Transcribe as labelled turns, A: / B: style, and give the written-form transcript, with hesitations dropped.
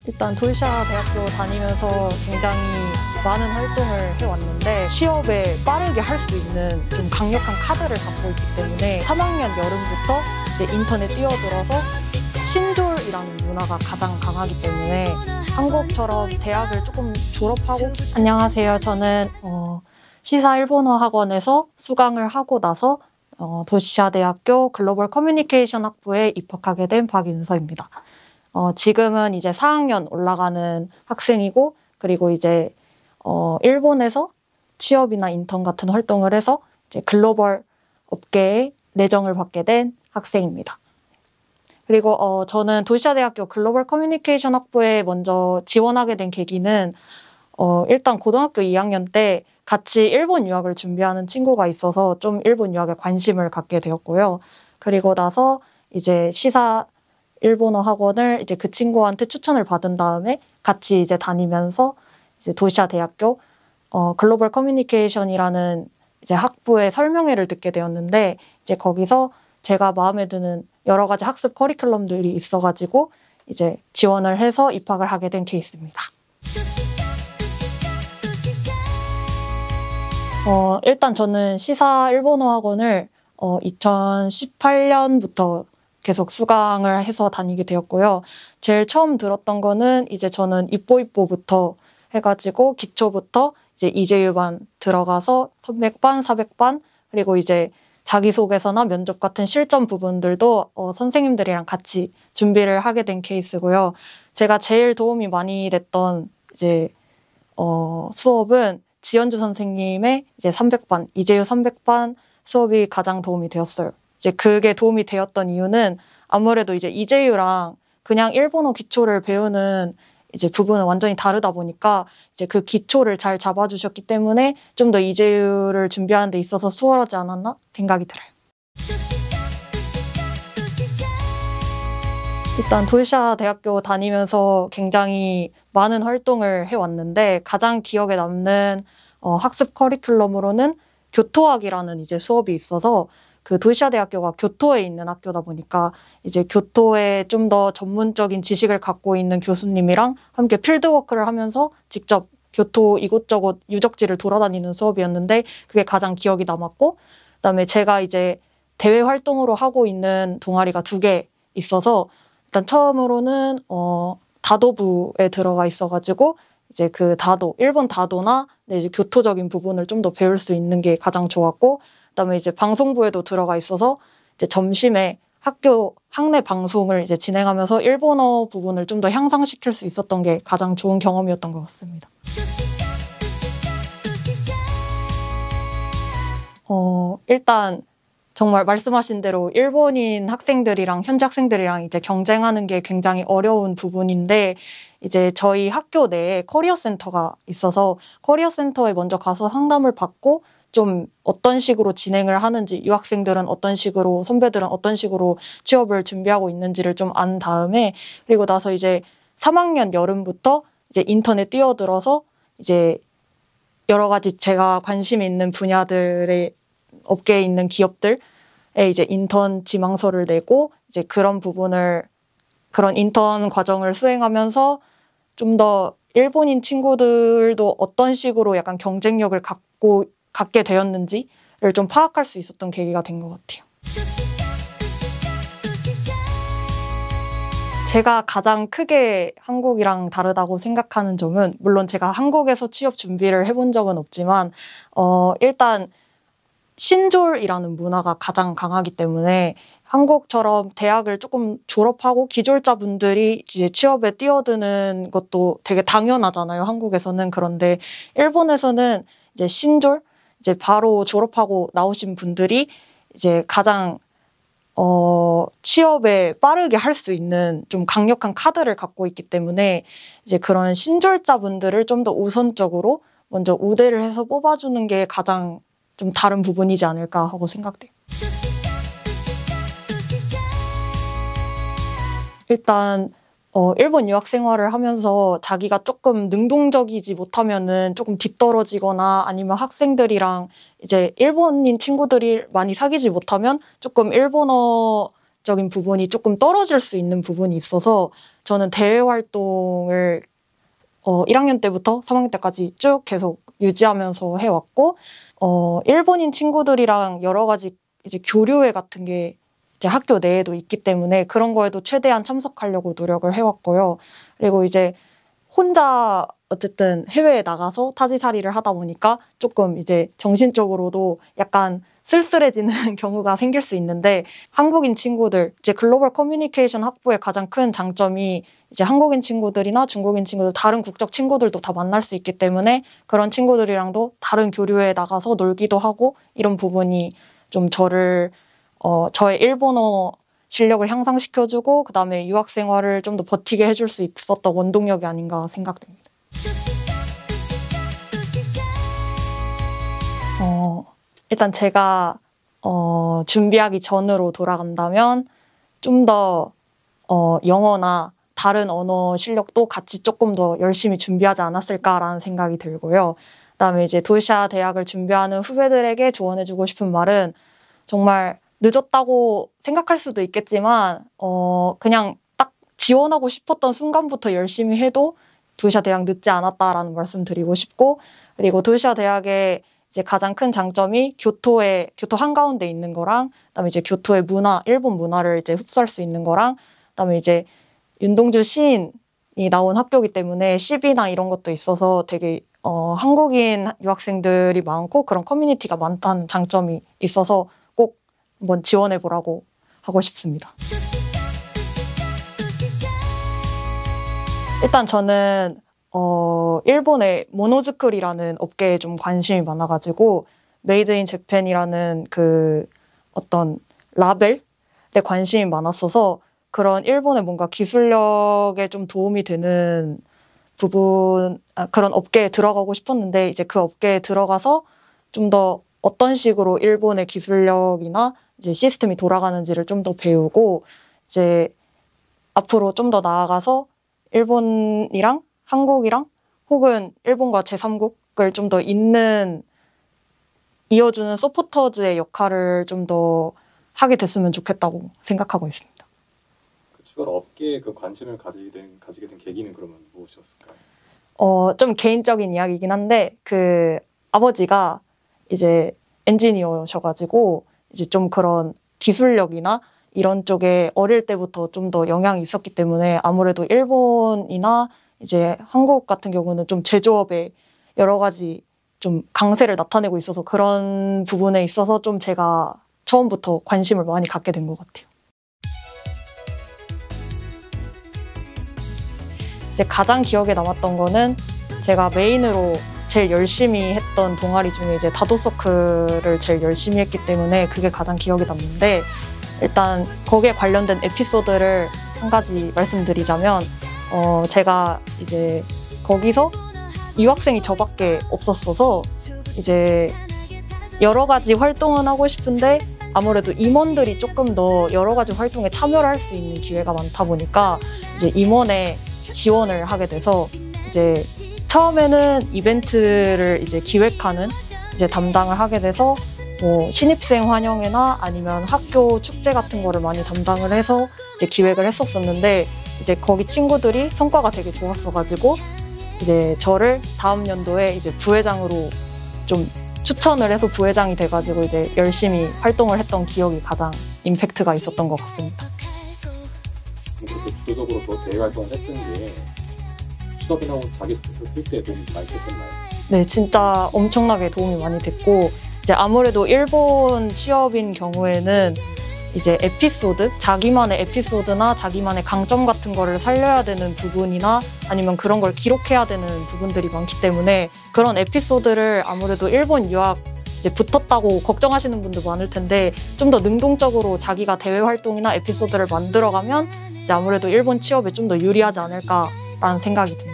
A: 일단 도시아 대학교 다니면서 굉장히 많은 활동을 해왔는데 취업에 빠르게 할 수 있는 좀 강력한 카드를 갖고 있기 때문에 3학년 여름부터 이제 인턴에 뛰어들어서 신졸이라는 문화가 가장 강하기 때문에 한국처럼 대학을 조금 졸업하고 안녕하세요. 저는 시사 일본어 학원에서 수강을 하고 나서 도시아 대학교 글로벌 커뮤니케이션 학부에 입학하게 된 박윤서입니다. 지금은 이제 4학년 올라가는 학생이고, 그리고 이제 일본에서 취업이나 인턴 같은 활동을 해서 이제 글로벌 업계에 내정을 받게 된 학생입니다. 그리고 저는 도시아 대학교 글로벌 커뮤니케이션 학부에 먼저 지원하게 된 계기는 일단 고등학교 2학년 때 같이 일본 유학을 준비하는 친구가 있어서 좀 일본 유학에 관심을 갖게 되었고요. 그리고 나서 이제 시사 일본어 학원을 이제 그 친구한테 추천을 받은 다음에 같이 이제 다니면서 이제 도시아 대학교 글로벌 커뮤니케이션이라는 이제 학부의 설명회를 듣게 되었는데, 이제 거기서 제가 마음에 드는 여러 가지 학습 커리큘럼들이 있어가지고 이제 지원을 해서 입학을 하게 된 케이스입니다. 일단 저는 시사 일본어 학원을 2018년부터 계속 수강을 해서 다니게 되었고요. 제일 처음 들었던 거는 이제 저는 입보부터 해가지고 기초부터 이제 이재유반 들어가서 300반, 400반, 그리고 이제 자기소개서나 면접 같은 실전 부분들도 선생님들이랑 같이 준비를 하게 된 케이스고요. 제가 제일 도움이 많이 됐던 이제 수업은 지연주 선생님의 이제 300반, 이재유 300반 수업이 가장 도움이 되었어요. 이제 그게 도움이 되었던 이유는 아무래도 이제 이재유랑 그냥 일본어 기초를 배우는 이제 부분은 완전히 다르다 보니까 이제 그 기초를 잘 잡아주셨기 때문에 좀 더 이재유를 준비하는 데 있어서 수월하지 않았나 생각이 들어요. 일단 도시아 대학교 다니면서 굉장히 많은 활동을 해왔는데 가장 기억에 남는 학습 커리큘럼으로는 교토학이라는 이제 수업이 있어서, 그 도시아 대학교가 교토에 있는 학교다 보니까 이제 교토에 좀 더 전문적인 지식을 갖고 있는 교수님이랑 함께 필드워크를 하면서 직접 교토 이곳저곳 유적지를 돌아다니는 수업이었는데 그게 가장 기억이 남았고, 그다음에 제가 이제 대외 활동으로 하고 있는 동아리가 2개 있어서 일단 처음으로는 다도부에 들어가 있어가지고 이제 그 다도, 일본 다도나 이제 교토적인 부분을 좀 더 배울 수 있는 게 가장 좋았고, 그다음에 이제 방송부에도 들어가 있어서 이제 점심에 학교 학내 방송을 이제 진행하면서 일본어 부분을 좀 더 향상시킬 수 있었던 게 가장 좋은 경험이었던 것 같습니다. 일단 정말 말씀하신 대로 일본인 학생들이랑 현지 학생들이랑 이제 경쟁하는 게 굉장히 어려운 부분인데, 이제 저희 학교 내에 커리어 센터가 있어서 커리어 센터에 먼저 가서 상담을 받고 좀 어떤 식으로 진행을 하는지, 유학생들은 어떤 식으로, 선배들은 어떤 식으로 취업을 준비하고 있는지를 좀 안 다음에, 그리고 나서 이제 3학년 여름부터 이제 인턴에 뛰어들어서 이제 여러 가지 제가 관심 있는 분야들의 업계에 있는 기업들에 이제 인턴 지망서를 내고 이제 그런 인턴 과정을 수행하면서 좀 더 일본인 친구들도 어떤 식으로 약간 경쟁력을 갖게 되었는지를 좀 파악할 수 있었던 계기가 된 것 같아요. 제가 가장 크게 한국이랑 다르다고 생각하는 점은, 물론 제가 한국에서 취업 준비를 해본 적은 없지만 일단 신졸이라는 문화가 가장 강하기 때문에 한국처럼 대학을 조금 졸업하고 기졸자분들이 이제 취업에 뛰어드는 것도 되게 당연하잖아요, 한국에서는. 그런데 일본에서는 이제 신졸, 이제 바로 졸업하고 나오신 분들이 이제 가장 취업에 빠르게 할 수 있는 좀 강력한 카드를 갖고 있기 때문에 이제 그런 신졸자분들을 좀 더 우선적으로 먼저 우대를 해서 뽑아주는 게 가장 좀 다른 부분이지 않을까 하고 생각돼요. 일단 일본 유학 생활을 하면서 자기가 조금 능동적이지 못하면은 조금 뒤떨어지거나, 아니면 학생들이랑 이제 일본인 친구들이 많이 사귀지 못하면 조금 일본어적인 부분이 조금 떨어질 수 있는 부분이 있어서 저는 대외 활동을 1학년 때부터 3학년 때까지 쭉 계속 유지하면서 해왔고, 일본인 친구들이랑 여러 가지 이제 교류회 같은 게 이제 학교 내에도 있기 때문에 그런 거에도 최대한 참석하려고 노력을 해왔고요. 그리고 이제 혼자 어쨌든 해외에 나가서 타지살이를 하다 보니까 조금 이제 정신적으로도 약간 쓸쓸해지는 경우가 생길 수 있는데, 한국인 친구들, 이제 글로벌 커뮤니케이션 학부의 가장 큰 장점이 이제 한국인 친구들이나 중국인 친구들, 다른 국적 친구들도 다 만날 수 있기 때문에 그런 친구들이랑도 다른 교류에 나가서 놀기도 하고, 이런 부분이 좀 저의 일본어 실력을 향상시켜주고 그다음에 유학 생활을 좀 더 버티게 해줄 수 있었던 원동력이 아닌가 생각됩니다. 일단 제가 준비하기 전으로 돌아간다면 좀 더 영어나 다른 언어 실력도 같이 조금 더 열심히 준비하지 않았을까라는 생각이 들고요. 그다음에 이제 도시아 대학을 준비하는 후배들에게 조언해주고 싶은 말은, 정말 늦었다고 생각할 수도 있겠지만 그냥 딱 지원하고 싶었던 순간부터 열심히 해도 도시아 대학 늦지 않았다라는 말씀 드리고 싶고, 그리고 도시아 대학의 이제 가장 큰 장점이 교토 한가운데 있는 거랑, 그다음에 이제 교토의 문화, 일본 문화를 이제 흡수할 수 있는 거랑, 그다음에 이제 윤동주 시인이 나온 학교이기 때문에 시비나 이런 것도 있어서 되게 한국인 유학생들이 많고 그런 커뮤니티가 많다는 장점이 있어서 꼭 한번 지원해 보라고 하고 싶습니다. 일단 저는 일본의 모노즈쿠리라는 업계에 좀 관심이 많아가지고 메이드 인 재팬이라는 그 어떤 라벨에 관심이 많았어서 그런 일본의 뭔가 기술력에 좀 도움이 되는 그런 업계에 들어가고 싶었는데, 이제 그 업계에 들어가서 좀 더 어떤 식으로 일본의 기술력이나 이제 시스템이 돌아가는지를 좀 더 배우고, 이제 앞으로 좀 더 나아가서 일본이랑 한국이랑 혹은 일본과 제3국을 좀 더 이어주는 서포터즈의 역할을 좀 더 하게 됐으면 좋겠다고 생각하고 있습니다.
B: 그 추가로 업계에 그 관심을 가지게 된 계기는 그러면 무엇이었을까요?
A: 좀 개인적인 이야기이긴 한데, 그 아버지가 이제 엔지니어셔가지고 이제 좀 그런 기술력이나 이런 쪽에 어릴 때부터 좀 더 영향이 있었기 때문에, 아무래도 일본이나 이제 한국 같은 경우는 좀 제조업에 여러 가지 좀 강세를 나타내고 있어서 그런 부분에 있어서 좀 제가 처음부터 관심을 많이 갖게 된 것 같아요. 이제 가장 기억에 남았던 거는 제가 메인으로 제일 열심히 했던 동아리 중에 이제 다도서클을 제일 열심히 했기 때문에 그게 가장 기억에 남는데, 일단 거기에 관련된 에피소드를 한 가지 말씀드리자면, 제가 이제 거기서 유학생이 저밖에 없었어서 이제 여러 가지 활동은 하고 싶은데 아무래도 임원들이 조금 더 여러 가지 활동에 참여를 할 수 있는 기회가 많다 보니까 이제 임원에 지원을 하게 돼서, 이제 처음에는 이벤트를 이제 기획하는 이제 담당을 하게 돼서 뭐 신입생 환영회나 아니면 학교 축제 같은 거를 많이 담당을 해서 이제 기획을 했었었는데, 이제 거기 친구들이 성과가 되게 좋았어가지고 이제 저를 다음 연도에 이제 부회장으로 좀 추천을 해서 부회장이 돼가지고 이제 열심히 활동을 했던 기억이 가장 임팩트가 있었던 것 같습니다.
B: 그렇게 주도적으로 더 대외 활동을 했던 게 취업이나 자기소개서 쓸 때 도움이 많이 됐었나요?
A: 네, 진짜 엄청나게 도움이 많이 됐고, 이제 아무래도 일본 취업인 경우에는 이제 에피소드, 자기만의 에피소드나 자기만의 강점 같은 거를 살려야 되는 부분이나 아니면 그런 걸 기록해야 되는 부분들이 많기 때문에, 그런 에피소드를 아무래도 일본 유학 이제 붙었다고 걱정하시는 분들 많을 텐데, 좀 더 능동적으로 자기가 대외 활동이나 에피소드를 만들어가면 이제 아무래도 일본 취업에 좀 더 유리하지 않을까라는 생각이 듭니다.